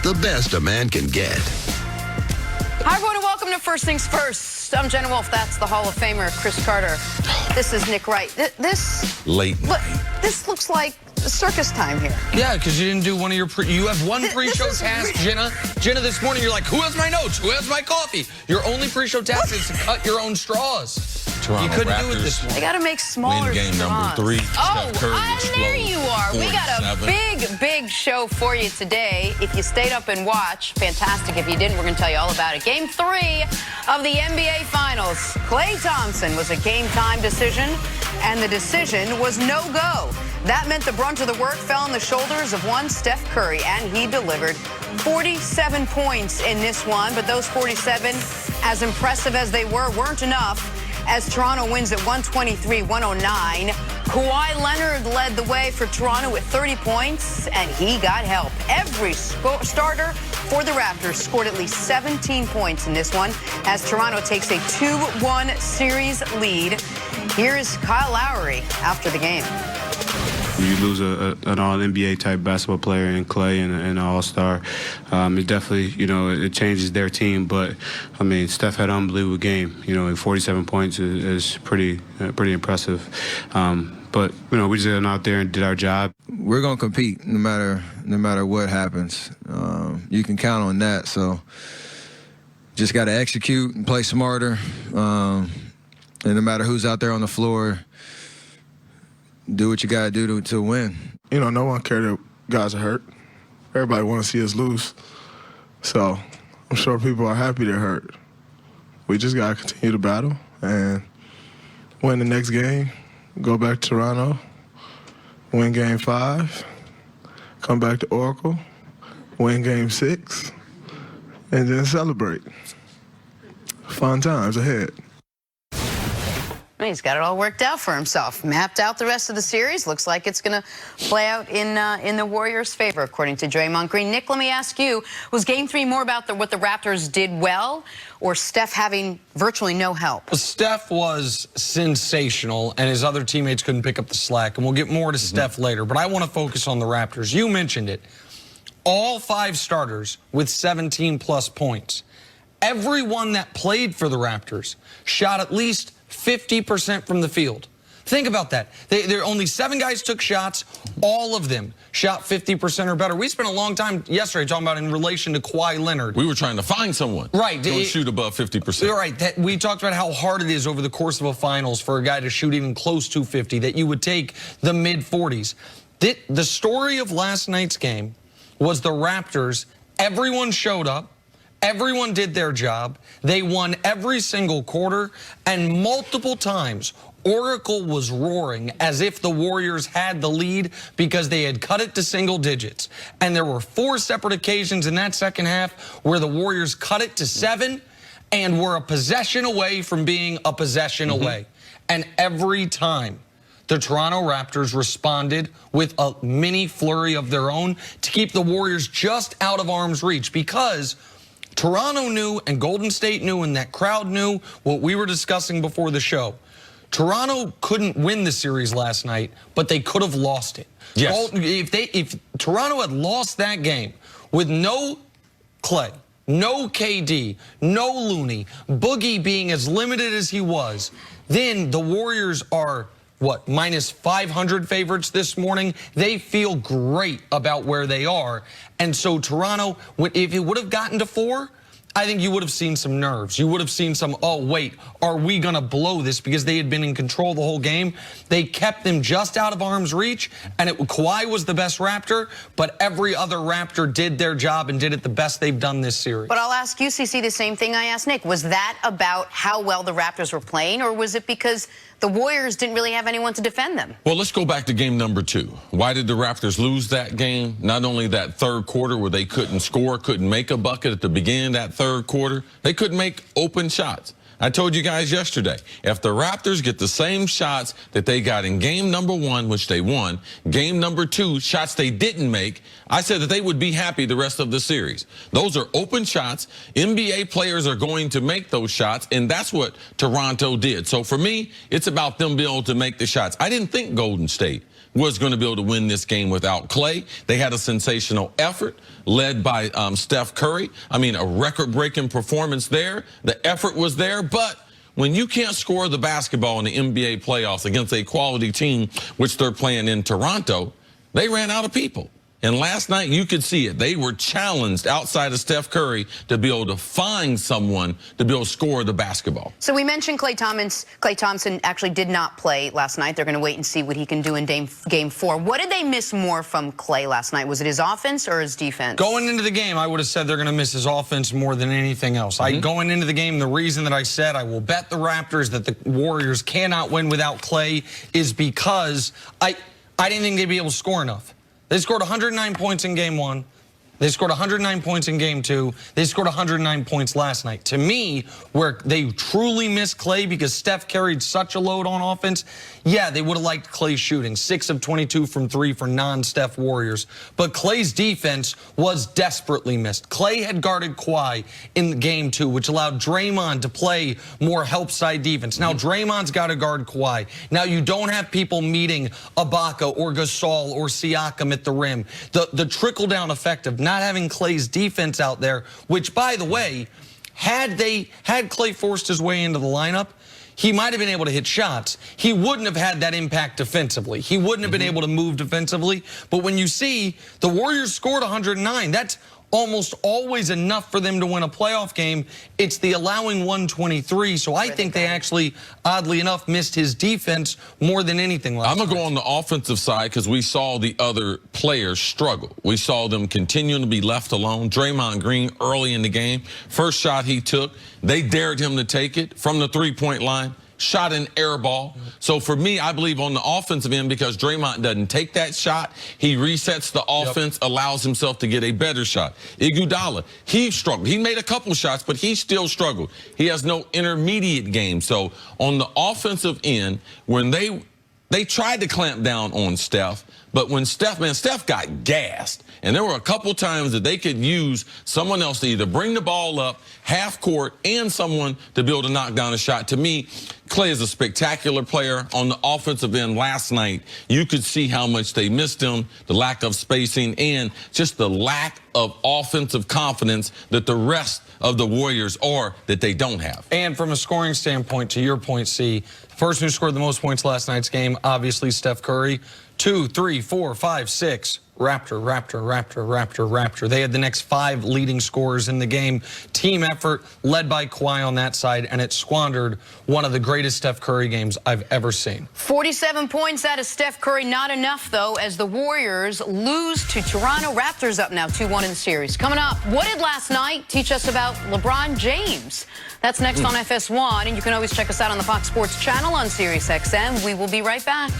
the best a man can get. Hi, everyone, and welcome to First Things First. I'm Jenna Wolf. That's the Hall of Famer, Chris Carter. This is Nick Wright. This looks like circus time here. Yeah, because you didn't do one of your you have one pre-show task, Jenna. Jenna, this morning you're like, who has my notes? Who has my coffee? Your only pre-show task is to cut your own straws. Toronto you couldn't Raptors do it this morning. They got to make smaller win game straws. number 3. Oh, Steph Curry there you are. We got a 47. big show for you today. If you stayed up and watched, fantastic. If you didn't, we're going to tell you all about it. Game 3 of the NBA Finals. Klay Thompson was a game-time decision, and the decision was no-go. That meant the brunt of the work fell on the shoulders of one Steph Curry, and he delivered 47 points in this one. But those 47, as impressive as they were, weren't enough as Toronto wins at 123-109. Kawhi Leonard led the way for Toronto with 30 points, and he got help. Every starter for the Raptors scored at least 17 points in this one as Toronto takes a 2-1 series lead. Here is Kyle Lowry after the game. You lose an all-NBA type basketball player in Klay and an all-star. It definitely, it changes their team. But, I mean, Steph had an unbelievable game. 47 points is pretty impressive. But, we just went out there and did our job. We're going to compete no matter what happens. You can count on that. So just got to execute and play smarter. And no matter who's out there on the floor, do what you got to do to win. No one cared that guys are hurt. Everybody want to see us lose. So I'm sure people are happy they're hurt. We just got to continue to battle and win the next game, go back to Toronto, win Game 5, come back to Oracle, win Game 6, and then celebrate. Fun times ahead. He's got it all worked out for himself. Mapped out the rest of the series. Looks like it's going to play out in the Warriors' favor, according to Draymond Green. Nick, let me ask you, was Game 3 more about what the Raptors did well, or Steph having virtually no help? Well, Steph was sensational, and his other teammates couldn't pick up the slack. And we'll get more to Steph later, but I want to focus on the Raptors. You mentioned it. All 5 starters with 17-plus points. Everyone that played for the Raptors shot at least 50% from the field. Think about that. There only 7 guys took shots. All of them shot 50% or better. We spent a long time yesterday talking about in relation to Kawhi Leonard. We were trying to find someone who shoot above 50%. Right. We talked about how hard it is over the course of a finals for a guy to shoot even close to 50, that you would take the mid-40s. The story of last night's game was the Raptors, everyone showed up. Everyone did their job. They won every single quarter, and multiple times Oracle was roaring as if the Warriors had the lead because they had cut it to single digits. And there were 4 separate occasions in that second half where the Warriors cut it to 7 and were a possession away from being a possession away. And every time the Toronto Raptors responded with a mini flurry of their own to keep the Warriors just out of arm's reach, because Toronto knew and Golden State knew and that crowd knew what we were discussing before the show. Toronto couldn't win the series last night, but they could have lost it. Yes. If Toronto had lost that game with no Klay, no KD, no Looney, Boogie being as limited as he was, then the Warriors are what, minus 500 favorites this morning? They feel great about where they are. And so Toronto, if it would have gotten to 4, I think you would have seen some nerves. You would have seen some, oh, wait, are we going to blow this? Because they had been in control the whole game. They kept them just out of arm's reach, and Kawhi was the best Raptor, but every other Raptor did their job and did it the best they've done this series. But I'll ask you, CC, the same thing I asked Nick. Was that about how well the Raptors were playing, or was it because the Warriors didn't really have anyone to defend them? Well, let's go back to game number 2. Why did the Raptors lose that game? Not only that third quarter where they couldn't score, couldn't make a bucket at the beginning of that third quarter, they couldn't make open shots. I told you guys yesterday, if the Raptors get the same shots that they got in game number 1, which they won, game number 2, shots they didn't make, I said that they would be happy the rest of the series. Those are open shots. NBA players are going to make those shots, and that's what Toronto did. So for me, it's about them being able to make the shots. I didn't think Golden State was going to be able to win this game without Clay. They had a sensational effort led by Steph Curry. I mean, a record-breaking performance there. The effort was there, but when you can't score the basketball in the NBA playoffs against a quality team, which they're playing in Toronto, they ran out of people. And last night, you could see it. They were challenged outside of Steph Curry to be able to find someone to be able to score the basketball. So we mentioned Klay Thompson actually did not play last night. They're going to wait and see what he can do in Game 4. What did they miss more from Klay last night? Was it his offense or his defense? Going into the game, I would have said they're going to miss his offense more than anything else. Going into the game, the reason that I said I will bet the Raptors that the Warriors cannot win without Klay is because I didn't think they'd be able to score enough. They scored 109 points in Game 1. They scored 109 points in Game 2. They scored 109 points last night. To me, where they truly missed Klay because Steph carried such a load on offense, yeah, they would have liked Klay shooting. 6 of 22 from 3 for non-Steph Warriors. But Klay's defense was desperately missed. Klay had guarded Kawhi in Game 2, which allowed Draymond to play more help side defense. Now, Draymond's got to guard Kawhi. Now, you don't have people meeting Ibaka or Gasol or Siakam at the rim. The trickle-down effect of not having Klay's defense out there, which, by the way, had Klay forced his way into the lineup, he might have been able to hit shots. He wouldn't have had that impact defensively. He wouldn't have been able to move defensively. But when you see the Warriors scored 109, that's almost always enough for them to win a playoff game. It's the allowing 123. So I think they actually, oddly enough, missed his defense more than anything last night. I'm going to go on the offensive side because we saw the other players struggle. We saw them continuing to be left alone. Draymond Green early in the game, first shot he took, they dared him to take it from the three-point line. Shot an air ball. So for me, I believe on the offensive end, because Draymond doesn't take that shot, he resets the offense, allows himself to get a better shot. Iguodala, he struggled. He made a couple shots, but he still struggled. He has no intermediate game. So on the offensive end, when they tried to clamp down on Steph, but when Steph got gassed, and there were a couple times that they could use someone else to either bring the ball up, half court, and someone to be able to knock down a shot. To me, Klay is a spectacular player on the offensive end. Last night, you could see how much they missed him, the lack of spacing, and just the lack of offensive confidence that the rest of the Warriors are that they don't have. And from a scoring standpoint, to your point, C, person who scored the most points last night's game, obviously Steph Curry. 2, 3, 4, 5, 6. Raptor. They had the next 5 leading scorers in the game. Team effort led by Kawhi on that side, and it squandered one of the greatest Steph Curry games I've ever seen. 47 points out of Steph Curry. Not enough, though, as the Warriors lose to Toronto. Raptors up now 2-1 in the series. Coming up, what did last night teach us about LeBron James? That's next on FS1, and you can always check us out on the Fox Sports channel on SiriusXM. We will be right back.